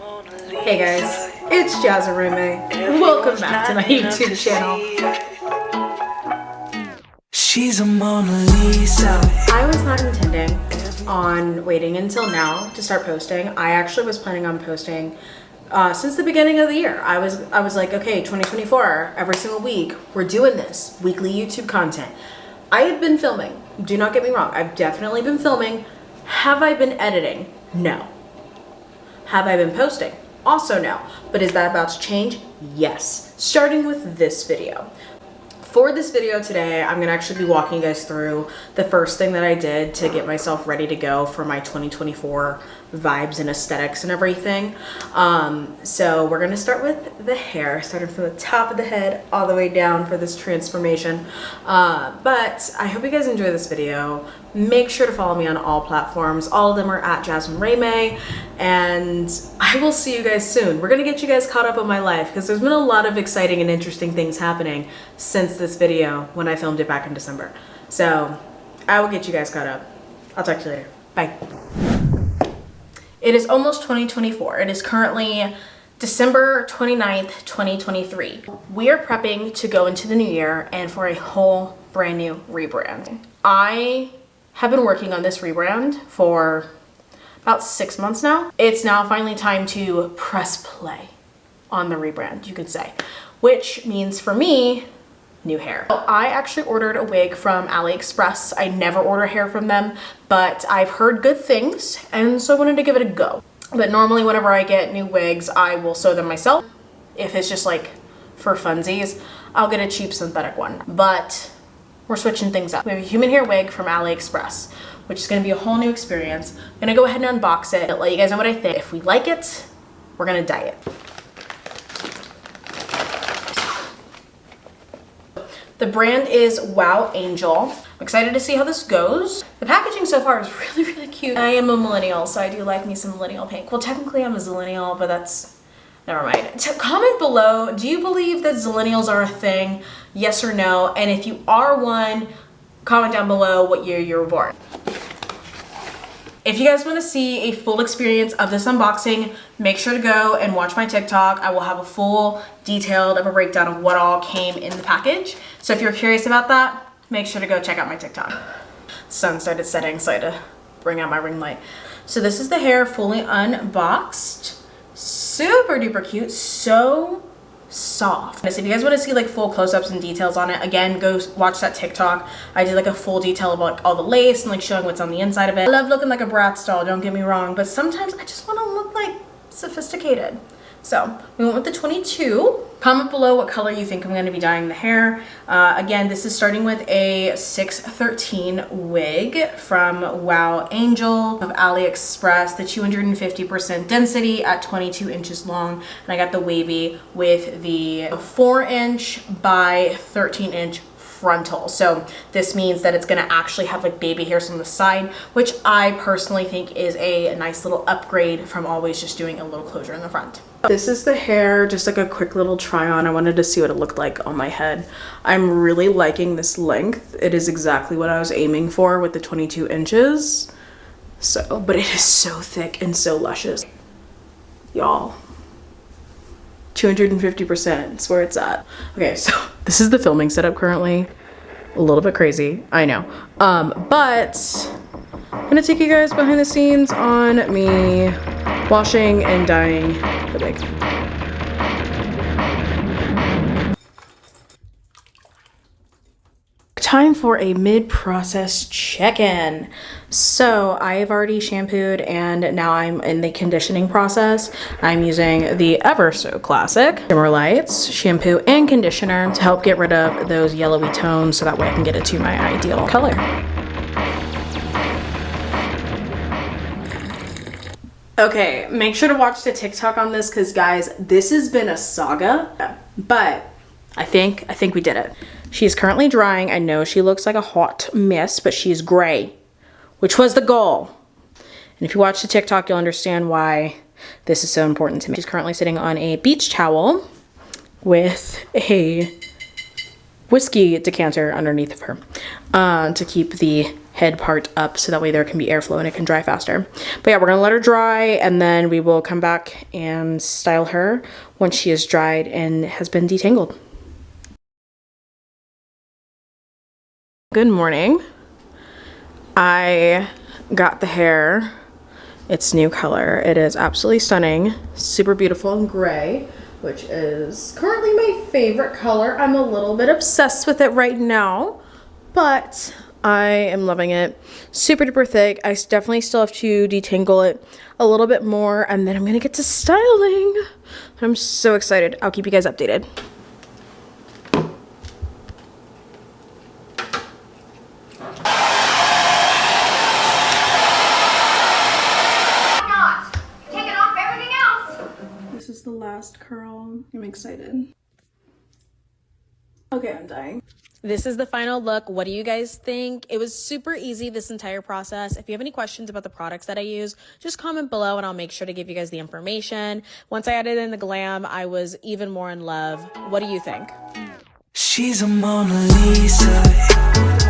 Hey guys, it's Jazz and Ray-Maynard. Welcome back to my YouTube channel. She's a Mona Lisa. I was not intending on waiting until now to start posting. I actually was planning on posting since the beginning of the year. I was like, okay, 2024, every single week, we're doing this weekly YouTube content. I had been filming. Do not get me wrong. I've definitely been filming. Have I been editing? No. Have I been posting? Also no. But is that about to change? Yes. Starting with this video. For this video today, I'm gonna actually be walking you guys through the first thing that I did to get myself ready to go for my 2024 vibes and aesthetics and everything. So we're gonna start with the hair, starting from the top of the head all the way down for this transformation. But I hope you guys enjoy this video. Make sure to follow me on all platforms. All of them are at Jasmine Ray-May, and I will see you guys soon. We're gonna get you guys caught up on my life because there's been a lot of exciting and interesting things happening since this video when I filmed it back in December. So I will get you guys caught up. I'll talk to you later. Bye. It is almost 2024. It is currently December 29th, 2023. We are prepping to go into the new year and for a whole brand new rebrand. I have been working on this rebrand for about 6 months now. It's now finally time to press play on the rebrand, you could say, which means for me, new hair. I actually ordered a wig from AliExpress. I never order hair from them, but I've heard good things, and so I wanted to give it a go. But normally whenever I get new wigs, I will sew them myself. If it's just like for funsies, I'll get a cheap synthetic one. But we're switching things up. We have a human hair wig from AliExpress, which is gonna be a whole new experience. I'm gonna go ahead and unbox it, let you guys know what I think. If we like it, we're gonna dye it. The brand is Wow Angel. I'm excited to see how this goes. The packaging so far is really, really cute. I am a millennial, so I do like me some millennial pink. Well, technically I'm a zillennial, but that's, never mind. Comment below, do you believe that zillennials are a thing? Yes or no? And if you are one, comment down below what year you were born. If you guys want to see a full experience of this unboxing, make sure to go and watch my TikTok. I will have a full detailed of a breakdown of what all came in the package. So if you're curious about that, make sure to go check out my TikTok. The sun started setting, so I had to bring out my ring light. So this is the hair fully unboxed. Super duper cute, so soft. So if you guys want to see like full close-ups and details on it, again, go watch that TikTok. I did like a full detail of like all the lace and like showing what's on the inside of it. I love looking like a Bratz doll, don't get me wrong, but sometimes I just want to look like sophisticated. So we went with the 22. Comment below what color you think I'm going to be dyeing the hair. Again, this is starting with a 613 wig from Wow Angel of AliExpress, the 250% density at 22 inches long. And I got the wavy with the 4-inch by 13-inch frontal. So this means that it's gonna actually have like baby hairs on the side, which I personally think is a nice little upgrade from always just doing a little closure in the front. This is the hair, just like a quick little try on. I wanted to see what it looked like on my head. I'm really liking this length. It is exactly what I was aiming for with the 22 inches. So, but it is so thick and so luscious. Y'all, 250% is where it's at. Okay, so this is the filming setup currently. A little bit crazy, I know. But I'm gonna take you guys behind the scenes on me washing and dyeing the wig. Time for a mid-process check-in. So I've already shampooed and now I'm in the conditioning process. I'm using the ever so classic Shimmer Lights shampoo and conditioner to help get rid of those yellowy tones so that way I can get it to my ideal color. Okay, make sure to watch the TikTok on this because guys, this has been a saga, but I think we did it. She's currently drying. I know she looks like a hot mess, but she's gray, which was the goal. And if you watch the TikTok, you'll understand why this is so important to me. She's currently sitting on a beach towel with a whiskey decanter underneath of her to keep the head part up so that way there can be airflow and it can dry faster. But yeah, we're gonna let her dry and then we will come back and style her once she is dried and has been detangled. Good morning. I got the hair its new color. It is absolutely stunning, super beautiful and gray, which is currently my favorite color. I'm a little bit obsessed with it right now, but I am loving it. Super duper thick. I definitely still have to detangle it a little bit more and then I'm gonna get to styling. I'm so excited. I'll keep you guys updated. This is the last curl. I'm excited. Okay, I'm dying. This is the final look. What do you guys think? It was super easy, this entire process. If you have any questions about the products that I use, just comment below and I'll make sure to give you guys the information. Once I added in the glam, I was even more in love. What do you think? She's a Mona Lisa.